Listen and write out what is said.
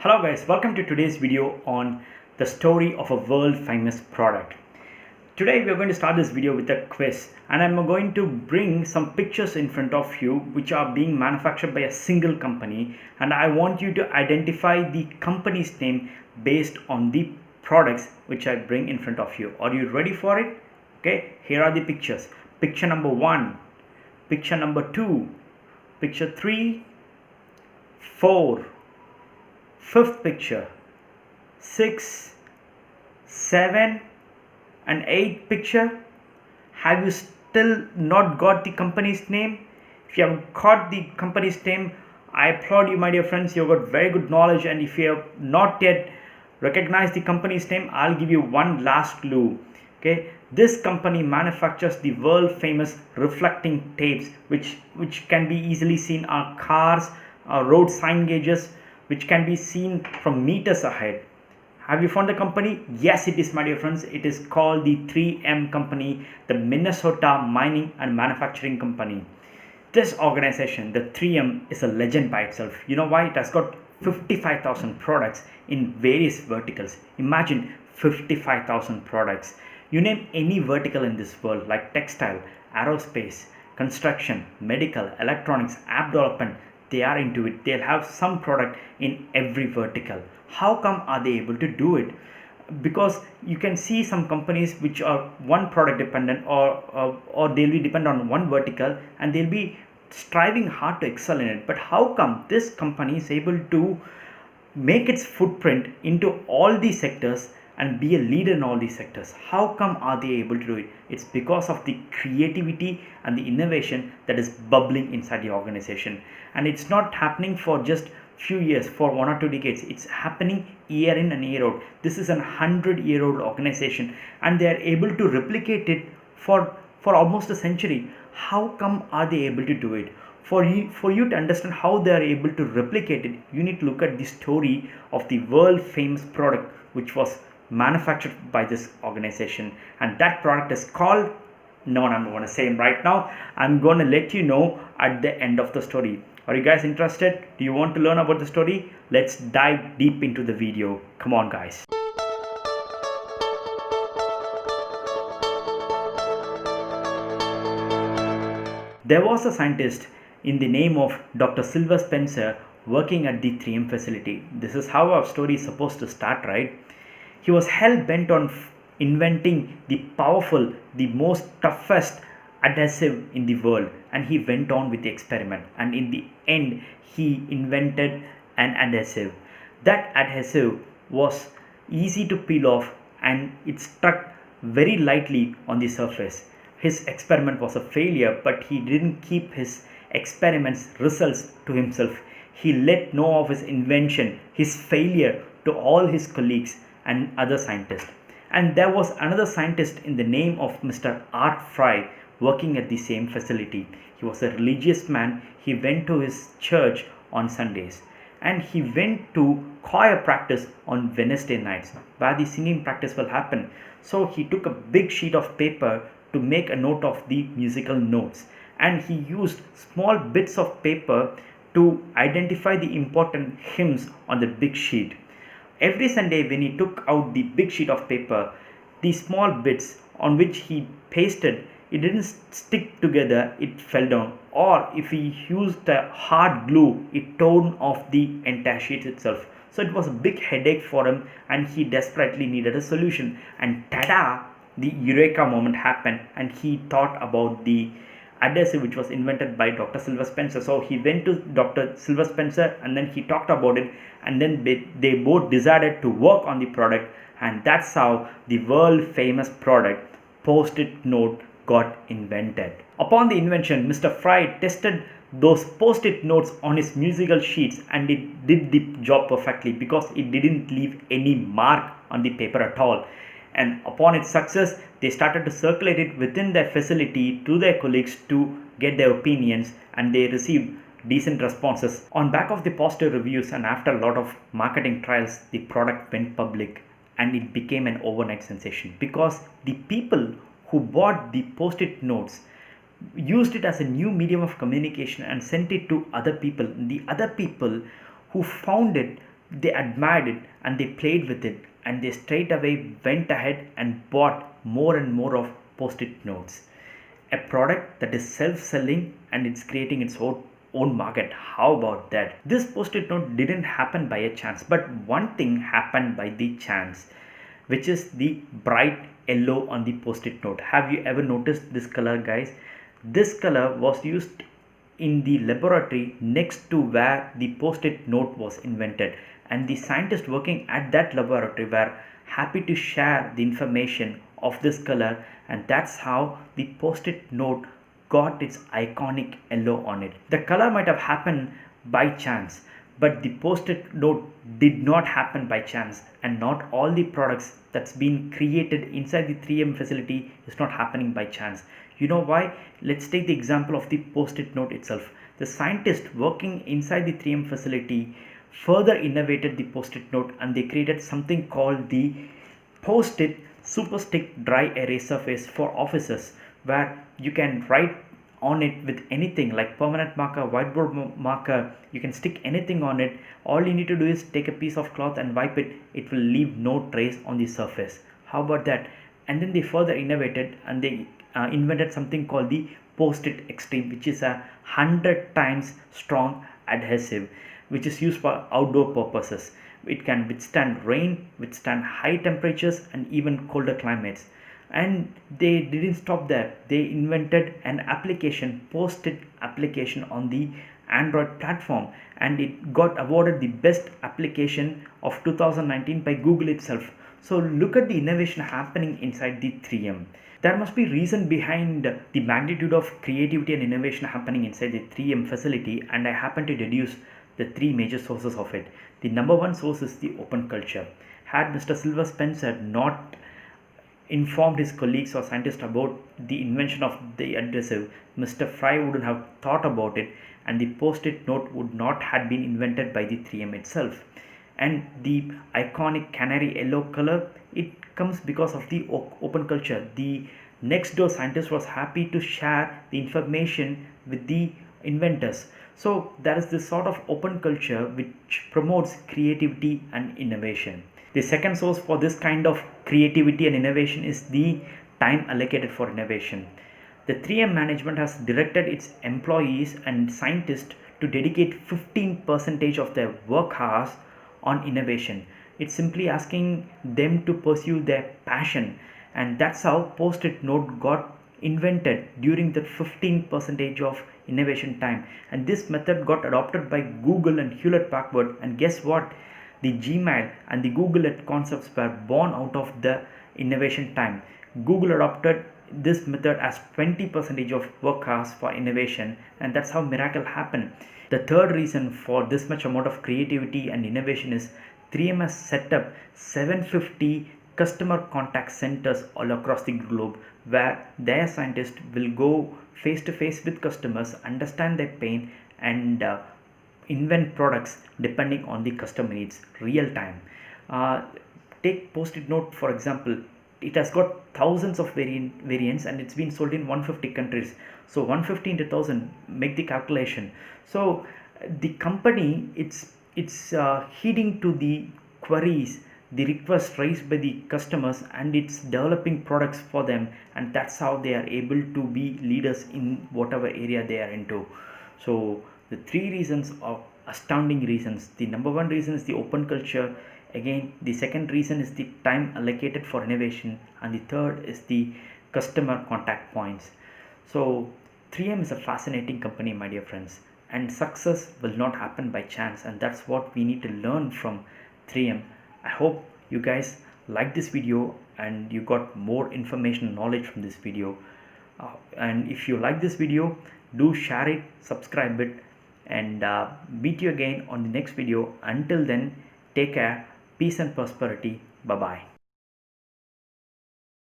Hello guys, welcome to today's video on the story of a world famous product. Today we are going to start this video with a quiz, and I'm going to bring some pictures in front of you which are being manufactured by a single company, and I want you to identify the company's name based on the products which I bring in front of you. Are you ready for it? Okay, here are the pictures. Picture number 1, picture number 2, picture 3, 4, fifth picture, 6, 7 and 8th picture. Have you still not got the company's name? If you have got the company's name, I applaud you, my dear friends. You've got very good knowledge, and if you have not yet recognized the company's name, I'll give you one last clue. Okay, this company manufactures the world famous reflecting tapes which can be easily seen on cars, road sign gauges, which can be seen from meters ahead. Have you found the company? Yes, it is, my dear friends. It is called the 3M company, the Minnesota Mining and Manufacturing Company. This organization, the 3M, is a legend by itself. You know why? It has got 55,000 products in various verticals. Imagine 55,000 products. You name any vertical in this world, like textile, aerospace, construction, medical, electronics, app development, they are into it. They'll have some product in every vertical. How come are they able to do it? Because you can see some companies which are one product dependent, or they'll be dependent on one vertical, and they'll be striving hard to excel in it. But how come this company is able to make its footprint into all these sectors and be a leader in all these sectors? How come are they able to do it? It's because of the creativity and the innovation that is bubbling inside the organization. And it's not happening for just few years, for 1 or 2 decades. It's happening year in and year out. This is a 100-year-old organization, and they are able to replicate it for almost a century. How come are they able to do it? For you to understand how they are able to replicate it, you need to look at the story of the world famous product which was manufactured by this organization, and that product is called, no, I'm not going to say it right now. I'm going to let you know at the end of the story. Are you guys interested? Do you want to learn about the story? Let's dive deep into the video. Come on, guys. There was a scientist in the name of Dr. Silva Spencer working at the 3M facility. This is how our story is supposed to start, right? He was hell-bent on inventing the powerful, the most toughest adhesive in the world, and he went on with the experiment, and in the end he invented an adhesive. That adhesive was easy to peel off, and it stuck very lightly on the surface. His experiment was a failure, but he didn't keep his experiments results to himself. He let know of his invention, his failure, to all his colleagues and other scientists. And there was another scientist in the name of Mr. Art Fry working at the same facility. He was a religious man. He went to his church on Sundays, and he went to choir practice on Wednesday nights, where the singing practice will happen. So he took a big sheet of paper to make a note of the musical notes, and he used small bits of paper to identify the important hymns on the big sheet. Every Sunday, when he took out the big sheet of paper, the small bits on which he pasted, it didn't stick together, it fell down. Or if he used a hard glue, it torn off the entire sheet itself. So it was a big headache for him, and he desperately needed a solution. And tada! The eureka moment happened, and he thought about the adhesive which was invented by Dr. Silva Spencer. So he went to Dr. Silva Spencer, and then he talked about it, and then they both decided to work on the product, and that's how the world famous product Postit Note got invented. Upon the invention, Mr. Fry tested those Post-it notes on his musical sheets, and it did the job perfectly because it didn't leave any mark on the paper at all. And upon its success, they started to circulate it within their facility to their colleagues to get their opinions, and they received decent responses. On back of the positive reviews, and after a lot of marketing trials, the product went public, and it became an overnight sensation because the people who bought the Post-it notes used it as a new medium of communication and sent it to other people. The other people who found it they admired it and they played with it, and they straight away went ahead and bought more and more of Post-it notes. A product that is self-selling and it's creating its own market. How about that? This Post-it note didn't happen by a chance, but one thing happened by the chance, which is the bright yellow on the Post-it note. Have you ever noticed this color, guys? This color was used in the laboratory next to where the Post-it note was invented, and the scientists working at that laboratory were happy to share the information of this color, and that's how the Post-it note got its iconic yellow on it. The color might have happened by chance, but the Post-it note did not happen by chance, and not all the products that's been created inside the 3M facility is not happening by chance. You know why? Let's take the example of the Post-it note itself. The scientists working inside the 3M facility further innovated the Post-it note, and they created something called the Post-it Super Stick Dry Erase Surface for offices, where you can write on it with anything like permanent marker, whiteboard marker. You can stick anything on it. All you need to do is take a piece of cloth and wipe it. It will leave no trace on the surface. How about that? And then they further innovated and they invented something called the Post-it Extreme, which is 100 times strong adhesive, which is used for outdoor purposes. It can withstand rain, withstand high temperatures, and even colder climates. And they didn't stop there. They invented an application, Post-it application, on the Android platform, and it got awarded the best application of 2019 by Google itself. So look at the innovation happening inside the 3M. There must be reason behind the magnitude of creativity and innovation happening inside the 3M facility, and I happen to deduce the three major sources of it. The number one source is the open culture. Had Mr. Silva Spencer not informed his colleagues or scientists about the invention of the adhesive, Mr. Fry wouldn't have thought about it, and the Post-it note would not have been invented by the 3M itself. And the iconic canary yellow color, it comes because of the open culture. The next door scientist was happy to share the information with the inventors. So there is this sort of open culture which promotes creativity and innovation. The second source for this kind of creativity and innovation is the time allocated for innovation. The 3M management has directed its employees and scientists to dedicate 15% of their work hours on innovation. It's simply asking them to pursue their passion, and that's how Post-it note got invented during the 15% of innovation time. And this method got adopted by Google and Hewlett Packard, and guess what? The Gmail and the Google concepts were born out of the innovation time. Google adopted this method as 20% of work hours for innovation, and that's how miracle happened. The third reason for this much amount of creativity and innovation is 3M has set up 750 customer contact centers all across the globe, where their scientists will go face to face with customers, understand their pain, and invent products depending on the customer needs real time. Take Post-it note for example. It has got thousands of variants, and it's been sold in 150 countries. So 150 into 1000, make the calculation. So the company, it's heeding to the queries, the requests raised by the customers, and it's developing products for them, and that's how they are able to be leaders in whatever area they are into. So the three reasons are astounding reasons. The number one reason is the open culture. Again, the second reason is the time allocated for innovation, and the third is the customer contact points. So 3M is a fascinating company, my dear friends, and success will not happen by chance, and that's what we need to learn from 3M. I hope you guys like this video and you got more information and knowledge from this video. And if you like this video, do share it, subscribe it, and meet you again on the next video. Until then, take care, peace and prosperity. Bye bye.